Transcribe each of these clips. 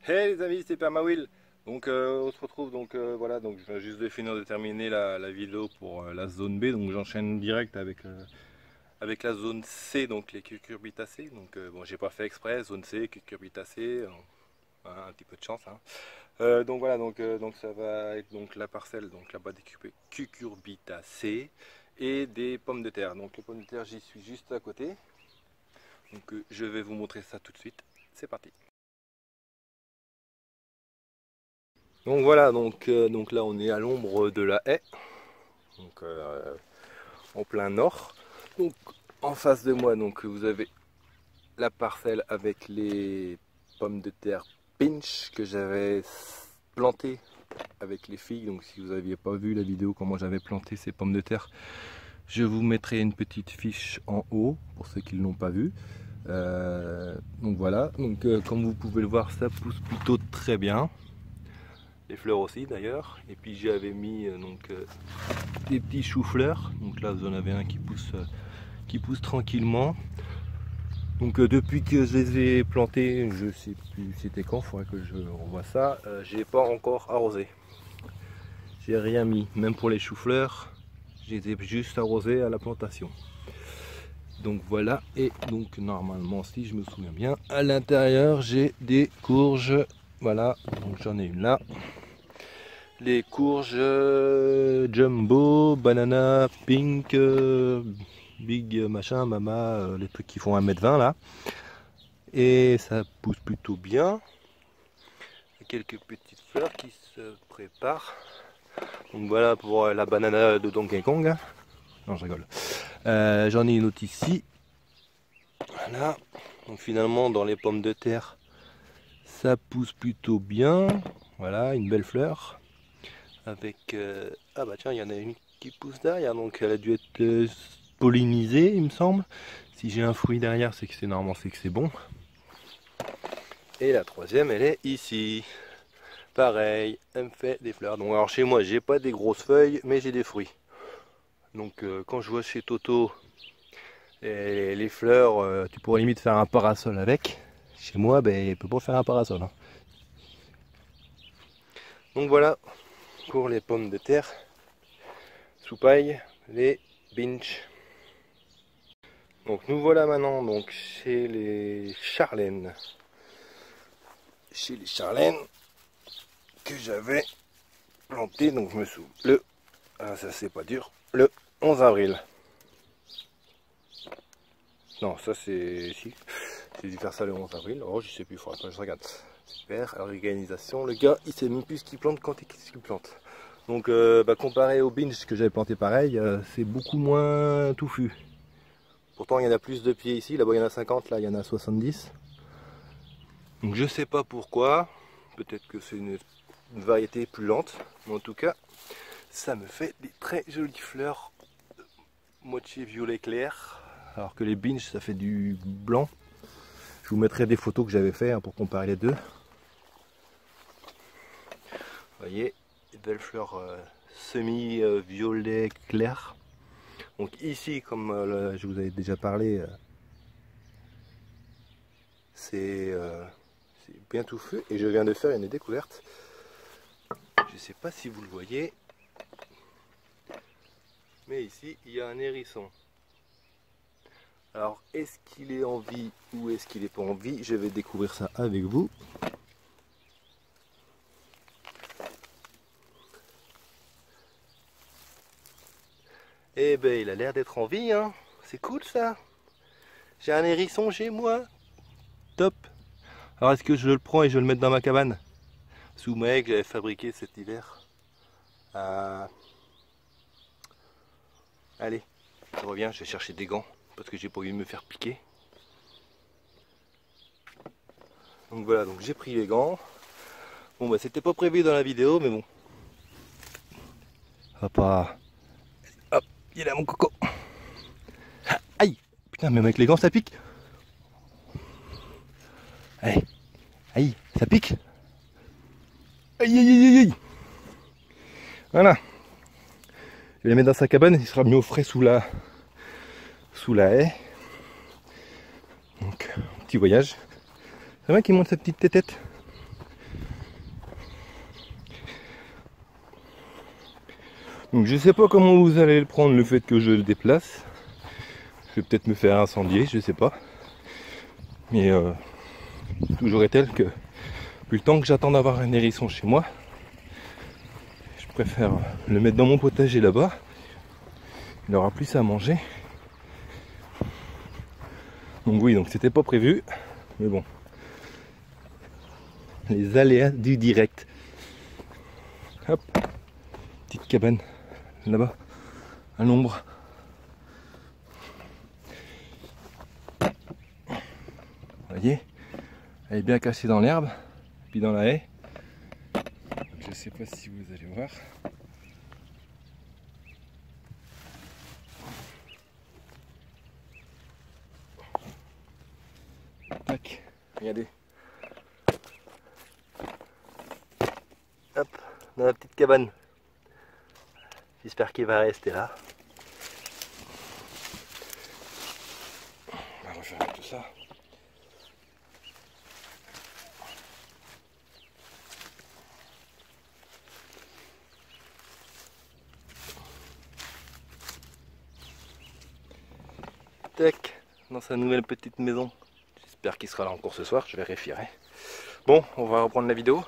Hey les amis, c'est Permawill. Donc on se retrouve voilà, donc je viens juste de finir de terminer la vidéo pour la zone B, donc j'enchaîne direct avec la zone C, donc les cucurbitacées. Donc bon, j'ai pas fait exprès, zone C, cucurbitacées, un petit peu de chance, hein. Donc voilà, donc ça va être donc la parcelle, donc là-bas des cucurbitacées et des pommes de terre. Donc les pommes de terre, j'y suis juste à côté. Donc je vais vous montrer ça tout de suite. C'est parti. Donc voilà, donc là on est à l'ombre de la haie, donc en plein nord. Donc en face de moi, donc vous avez la parcelle avec les pommes de terre pinch que j'avais plantées avec les filles. Donc si vous n'aviez pas vu la vidéo comment j'avais planté ces pommes de terre, je vous mettrai une petite fiche en haut pour ceux qui ne l'ont pas vu. Donc voilà, donc comme vous pouvez le voir, ça pousse plutôt très bien. Les fleurs aussi d'ailleurs. Et puis j'avais mis des petits choux-fleurs. Donc là vous en avez un qui pousse tranquillement. Donc depuis que je les ai plantés, je sais plus c'était quand, il faudrait que je revoie ça. J'ai pas encore arrosé. J'ai rien mis, même pour les choux-fleurs. J'ai juste arrosé à la plantation. Donc voilà, et donc normalement, si je me souviens bien, à l'intérieur j'ai des courges. Voilà, donc j'en ai une là. Les courges jumbo, banana, pink, big machin, mama, les trucs qui font 1,20 m là. Et ça pousse plutôt bien. Il y a quelques petites fleurs qui se préparent. Donc voilà pour la banana de Donkey Kong. Non, je rigole. J'en ai une autre ici. Voilà. Donc finalement dans les pommes de terre, ça pousse plutôt bien. Voilà, une belle fleur. Avec ah bah tiens, il y en a une qui pousse derrière, donc elle a dû être pollinisée, il me semble. Si j'ai un fruit derrière, c'est que c'est normalement, c'est que c'est bon. Et la troisième, elle est ici. Pareil, elle me fait des fleurs. Donc alors chez moi, j'ai pas des grosses feuilles, mais j'ai des fruits. Donc quand je vois chez Toto les fleurs, tu pourrais limite faire un parasol avec. Chez moi, ben, il peut pas faire un parasol, hein. Donc voilà pour les pommes de terre sous paille, les binch. Donc nous voilà maintenant donc chez les Charlènes. Chez les Charlènes que j'avais planté, donc je me souviens, ça c'est pas dur, le 11 avril. Non, ça c'est si. J'ai dû faire ça le 11 avril. Oh, je sais plus, il faudra que je regarde. Super, organisation. Le gars, il sait même plus ce qu'il plante quand qu'est-ce qu'il plante. Donc, comparé au binge que j'avais planté pareil, c'est beaucoup moins touffu. Pourtant, il y en a plus de pieds ici. Là-bas, il y en a 50, là, il y en a 70. Donc, je sais pas pourquoi. Peut-être que c'est une variété plus lente. Mais en tout cas, ça me fait des très jolies fleurs. Moitié violet clair. Alors que les binge, ça fait du blanc. Je vous mettrai des photos que j'avais fait pour comparer les deux. Vous voyez, des belles fleurs semi-violet clair. Donc ici, comme je vous avais déjà parlé, c'est bien touffu. Et je viens de faire une découverte. Je ne sais pas si vous le voyez. Mais ici, il y a un hérisson. Alors, est-ce qu'il est en vie ou est-ce qu'il n'est pas en vie? Je vais découvrir ça avec vous. Eh ben, il a l'air d'être en vie, hein. C'est cool ça. J'ai un hérisson chez moi. Top. Alors, est-ce que je le prends et je le mets dans ma cabane? Sous ma haie que j'avais fabriqué cet hiver. Allez, je reviens, je vais chercher des gants parce que j'ai pas envie de me faire piquer. Donc voilà, donc j'ai pris les gants. Bon bah c'était pas prévu dans la vidéo, mais bon. Hop, hop, il est là mon coco. Aïe, putain, même avec les gants ça pique. Allez, aïe, ça pique. Aïe, aïe, aïe, aïe. Voilà. Je vais les mettre dans sa cabane, il sera mieux au frais sous la haie. Donc, petit voyage. C'est vrai qu'il monte sa petite tête. Donc je sais pas comment vous allez le prendre, le fait que je le déplace. Je vais peut-être me faire incendier, je sais pas. Mais toujours est-elle que plus le temps que j'attends d'avoir un hérisson chez moi, je préfère le mettre dans mon potager là-bas. Il aura plus à manger. Donc oui, donc c'était pas prévu. Mais bon. Les aléas du direct. Hop. Petite cabane là-bas, à l'ombre. Vous voyez, elle est bien cachée dans l'herbe, puis dans la haie. Je sais pas si vous allez voir. Tac, regardez. Hop, dans la petite cabane. J'espère qu'il va rester là. On va refaire tout ça. Tac, dans sa nouvelle petite maison. J'espère qu'il sera là encore ce soir, je vérifierai. Bon, on va reprendre la vidéo.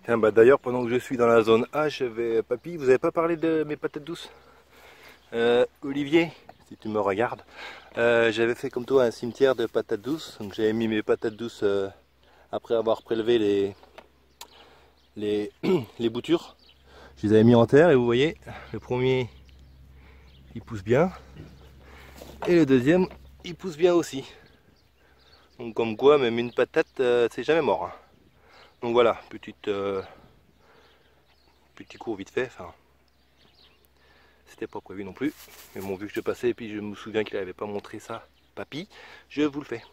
Tiens, bah d'ailleurs, pendant que je suis dans la zone A, je vais... Papy, vous avez pas parlé de mes patates douces? Olivier, si tu me regardes, j'avais fait comme toi un cimetière de patates douces. Donc j'avais mis mes patates douces après avoir prélevé les boutures. Je les avais mis en terre et vous voyez, le premier il pousse bien et le deuxième il pousse bien aussi. Donc comme quoi, même une patate, c'est jamais mort. Hein. Donc voilà, petit cours vite fait. Enfin, c'était pas prévu non plus. Mais bon, vu que je passais et puis je me souviens qu'il n'avait pas montré ça, papy, je vous le fais.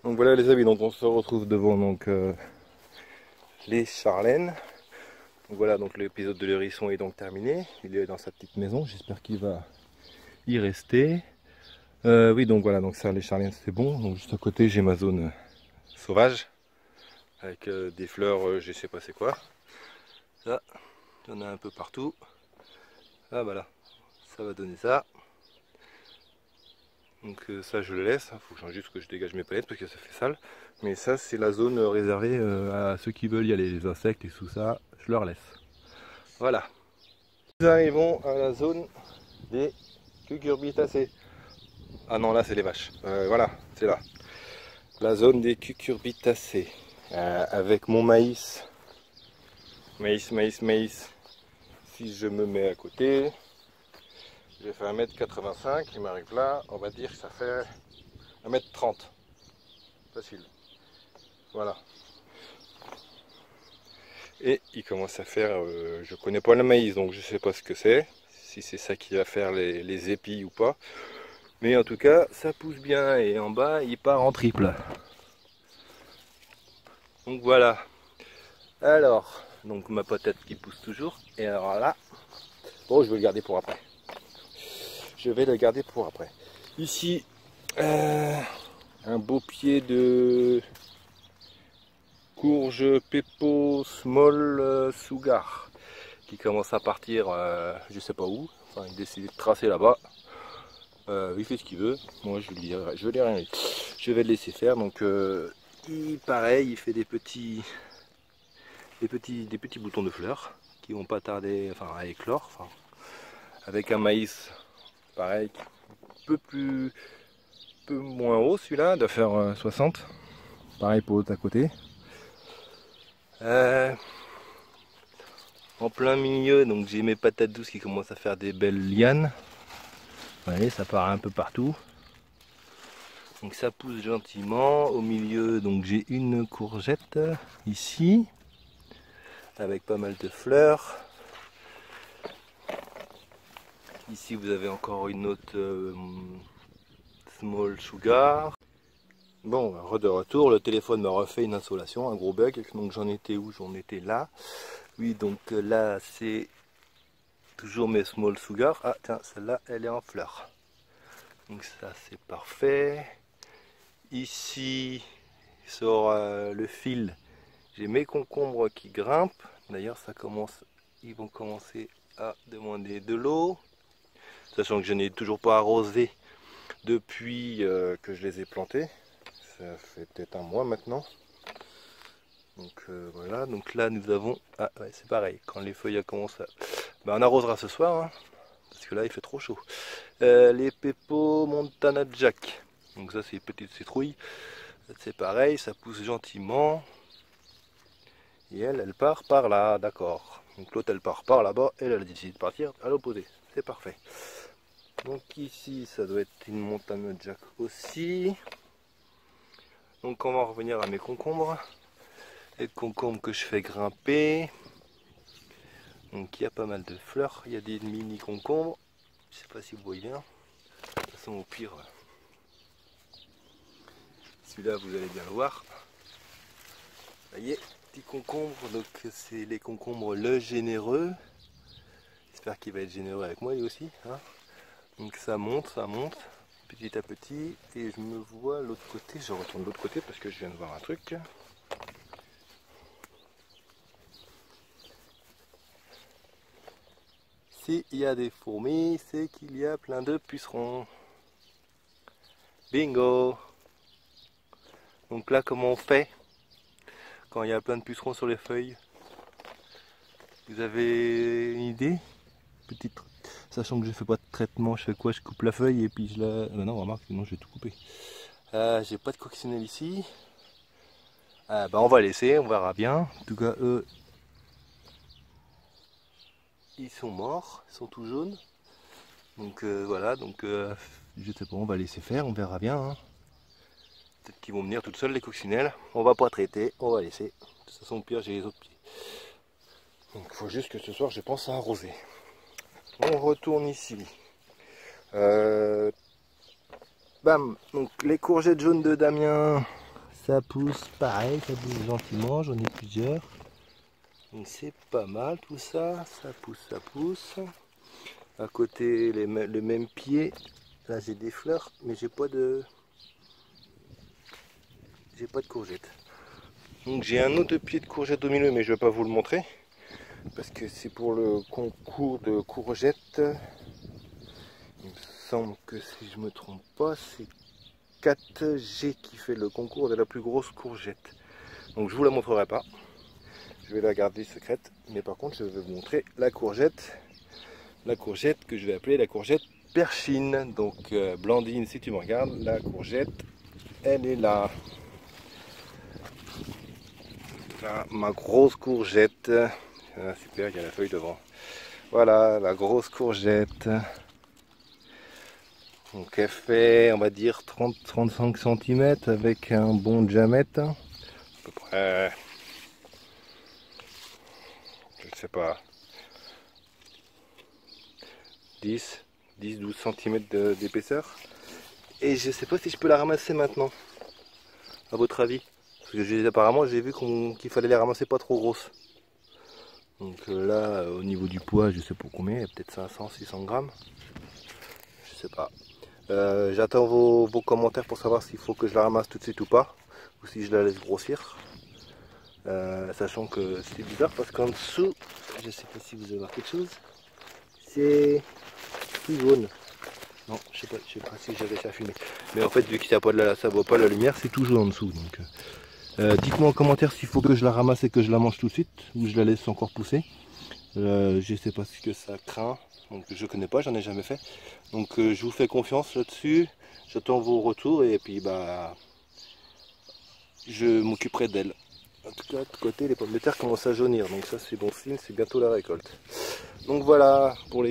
Donc voilà les amis, donc on se retrouve devant donc les Charlènes. Donc voilà, donc l'épisode de l'hérisson est donc terminé. Il est dans sa petite maison, j'espère qu'il va y rester. Oui, donc voilà, donc ça les Charlènes c'est bon. Donc juste à côté j'ai ma zone sauvage avec des fleurs, je sais pas c'est quoi. Là, il y en a un peu partout. Ah voilà, ça va donner ça. Donc ça je le laisse, il faut juste que je dégage mes palettes parce que ça fait sale. Mais ça c'est la zone réservée à ceux qui veulent y aller, les insectes et tout ça, je leur laisse. Voilà. Nous arrivons à la zone des cucurbitacées. Ah non, là c'est les vaches. Voilà, c'est là. La zone des cucurbitacées. Avec mon maïs. Maïs. Si je me mets à côté, j'ai fait 1m85, il m'arrive là, on va dire que ça fait 1m30. Facile. Voilà. Et il commence à faire, je connais pas le maïs donc je sais pas ce que c'est, si c'est ça qui va faire les épis ou pas. Mais en tout cas ça pousse bien et en bas il part en triple. Donc voilà. Alors, donc ma patate qui pousse toujours. Et alors là, bon je vais le garder pour après. Ici, un beau pied de courge Pepo Small Sugar qui commence à partir je sais pas où, enfin il décide de tracer là-bas. Il fait ce qu'il veut, moi je lui rien dit. Je vais le laisser faire, donc pareil, il fait des petits boutons de fleurs qui vont pas tarder à éclore, avec un maïs pareil, peu moins haut celui-là, de faire 60, pareil pour l'autre à côté. En plein milieu, donc j'ai mes patates douces qui commencent à faire des belles lianes. Vous voyez, ça part un peu partout. Donc ça pousse gentiment. Au milieu, donc j'ai une courgette ici, avec pas mal de fleurs. Ici vous avez encore une autre Small Sugar. Bon, de retour, le téléphone m'a refait une insolation, un gros bug. Donc j'en étais où? J'en étais là. Oui, donc là c'est toujours mes Small Sugar. Ah tiens, celle-là elle est en fleurs. Donc ça c'est parfait. Ici sur le fil, j'ai mes concombres qui grimpent. D'ailleurs ça commence ils vont commencer à demander de l'eau. Sachant que je n'ai toujours pas arrosé depuis que je les ai plantés. Ça fait peut-être un mois maintenant. Donc voilà, donc là nous avons... Ah ouais, c'est pareil, quand les feuilles commencent à... Ben, on arrosera ce soir, hein, parce que là il fait trop chaud. Les Pepo Montana Jack. Donc ça c'est une petite citrouille. C'est pareil, ça pousse gentiment. Et elle part par là, d'accord. Donc l'autre elle part par là-bas, et elle a décidé de partir à l'opposé. C'est parfait. Donc ici ça doit être une Montana Jack aussi. Donc on va revenir à mes concombres. Les concombres que je fais grimper. Donc il y a pas mal de fleurs, il y a des mini concombres. Je sais pas si vous voyez bien. De toute façon au pire, celui-là vous allez bien le voir. Vous voyez, petit concombre, donc c'est les concombres le généreux. J'espère qu'il va être généreux avec moi lui aussi. Hein. Donc ça monte, petit à petit. Et je me vois l'autre côté, je retourne de l'autre côté parce que je viens de voir un truc. S'il y a des fourmis, c'est qu'il y a plein de pucerons. Bingo! Donc là, comment on fait quand il y a plein de pucerons sur les feuilles? Vous avez une idée? Petite... Sachant que je fais pas de traitement, je fais quoi? Je coupe la feuille et puis je la... Ah non, remarque, non, je vais tout couper. J'ai pas de coccinelle ici. Bah on va laisser, on verra bien. En tout cas, eux, ils sont morts, ils sont tout jaunes. Donc voilà, donc je sais pas, on va laisser faire, on verra bien. Hein. Peut-être qu'ils vont venir toutes seules les coccinelles. On va pas traiter, on va laisser. De toute façon, au pire, j'ai les autres pieds. Donc il faut juste que ce soir, je pense à arroser. On retourne ici. Bam, donc les courgettes jaunes de Damien, ça pousse pareil, ça pousse gentiment, j'en ai plusieurs. Donc c'est pas mal tout ça, ça pousse, ça pousse. À côté, le même pied, là j'ai des fleurs, mais j'ai pas de courgettes. Donc j'ai un autre pied de courgettes au milieu, mais je vais pas vous le montrer parce que c'est pour le concours de courgettes. Il me semble que si je me trompe pas, c'est 4G qui fait le concours de la plus grosse courgette. Donc je vous la montrerai pas. Je vais la garder secrète. Mais par contre je vais vous montrer la courgette. La courgette que je vais appeler la courgette perchine. Donc Blandine, si tu me regardes, la courgette, elle est là. Là, ma grosse courgette. Ah, super, il y a la feuille devant. Voilà, la grosse courgette. Donc elle fait, on va dire, 30-35 cm avec un bon diamètre. À peu près, je ne sais pas, 10-12 cm d'épaisseur. Et je ne sais pas si je peux la ramasser maintenant, à votre avis. Parce que apparemment j'ai vu qu'il fallait les ramasser pas trop grosses. Donc là, au niveau du poids, je sais pas combien, il y a peut-être 500-600 grammes. Je sais pas. J'attends vos commentaires pour savoir s'il faut que je la ramasse tout de suite ou pas. Ou si je la laisse grossir. Sachant que c'est bizarre parce qu'en dessous, je sais pas si vous allez voir quelque chose, c'est tout jaune. Non, je sais pas si j'ai réussi à filmer. Mais en fait, vu qu'il ça voit pas la lumière, c'est tout jaune en dessous. Donc, dites-moi en commentaire s'il faut que je la ramasse et que je la mange tout de suite ou je la laisse encore pousser. Je sais pas ce que ça craint. Donc je connais pas, j'en ai jamais fait. Donc je vous fais confiance là-dessus. J'attends vos retours et puis bah je m'occuperai d'elle. En tout cas, de côté, les pommes de terre commencent à jaunir, donc ça c'est bon signe, c'est bientôt la récolte. Donc voilà pour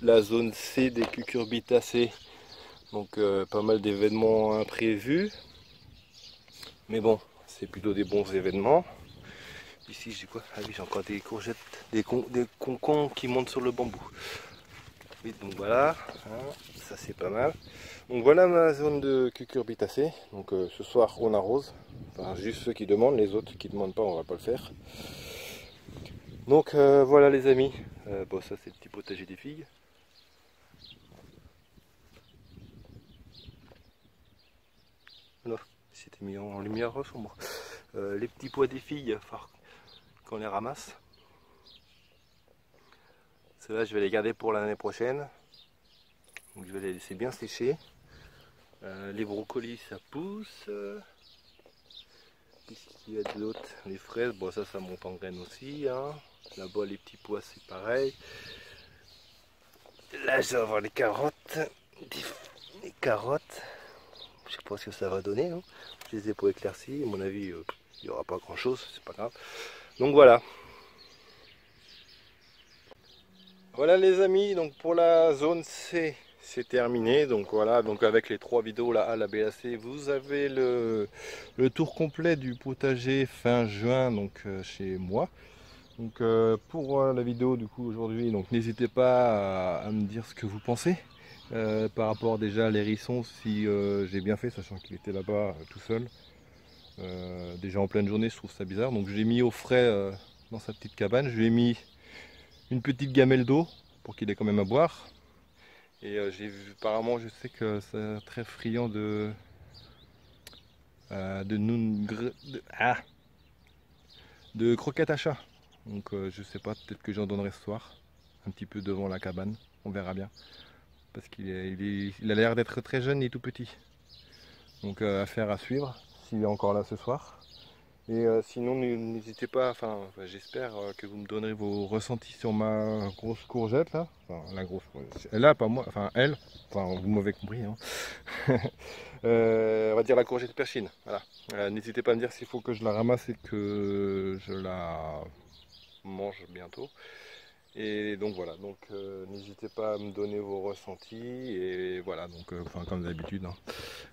la zone C des cucurbitacées. Donc pas mal d'événements imprévus, mais bon, c'est plutôt des bons événements. Ici j'ai quoi? Ah oui, j'ai encore des courgettes, des concombres qui montent sur le bambou. Oui, donc voilà, hein, ça c'est pas mal. Donc voilà ma zone de cucurbitacées. Donc ce soir on arrose. Enfin, juste ceux qui demandent, les autres qui ne demandent pas, on va pas le faire. Donc voilà les amis. Bon, ça c'est le petit potager des filles. Voilà, c'était mis en lumière sombre. Les petits pois des filles, enfin, quand on les ramasse. Ceux-là, je vais les garder pour l'année prochaine. Donc je vais les laisser bien sécher. Les brocolis, ça pousse. Qu'est-ce qu'il y a d'autre? Les fraises, bon ça monte en graines aussi. Hein. Là-bas, les petits pois, c'est pareil. Là, je vais avoir les carottes. Les carottes. Je sais pas ce que ça va donner. Hein. Je les ai pas éclaircies. À mon avis, il n'y aura pas grand-chose. C'est pas grave. Donc voilà. Voilà les amis, donc pour la zone C, c'est terminé. Donc voilà, donc avec les 3 vidéos, la A, la B, la C, vous avez le tour complet du potager fin juin, donc chez moi. Donc pour la vidéo du coup aujourd'hui, donc n'hésitez pas à me dire ce que vous pensez. Par rapport déjà à l'hérisson, si j'ai bien fait, sachant qu'il était là-bas tout seul. Déjà en pleine journée, je trouve ça bizarre. Donc je l'ai mis au frais dans sa petite cabane. Je lui ai mis une petite gamelle d'eau pour qu'il ait quand même à boire. Et j'ai vu, apparemment, je sais que c'est très friand de de croquettes à chat. Donc je sais pas, peut-être que j'en donnerai ce soir, un petit peu devant la cabane, on verra bien. Parce il a l'air d'être très jeune et tout petit. Donc affaire à suivre, s'il est encore là ce soir. Et sinon n'hésitez pas, enfin j'espère que vous me donnerez vos ressentis sur ma grosse courgette là. Enfin la grosse, là pas moi, enfin elle, enfin vous m'avez compris. Hein. On va dire la courgette perchine, voilà. N'hésitez pas à me dire s'il faut que je la ramasse et que je la mange bientôt. Et donc voilà, donc n'hésitez pas à me donner vos ressentis et voilà, donc enfin comme d'habitude, hein.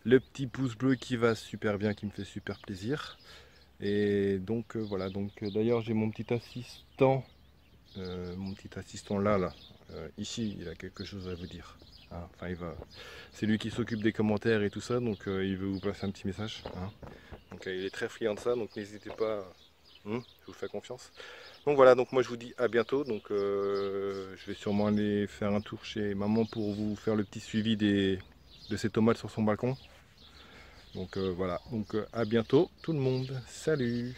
Le petit pouce bleu qui va super bien, qui me fait super plaisir. Et donc voilà, donc d'ailleurs j'ai mon petit assistant là, ici, il a quelque chose à vous dire. Hein. Enfin, c'est lui qui s'occupe des commentaires et tout ça, donc il veut vous passer un petit message. Hein. Donc il est très friand de ça, donc n'hésitez pas, je vous fais confiance. Donc voilà, donc moi je vous dis à bientôt. Donc je vais sûrement aller faire un tour chez maman pour vous faire le petit suivi de ces tomates sur son balcon. Donc voilà, donc à bientôt tout le monde, salut!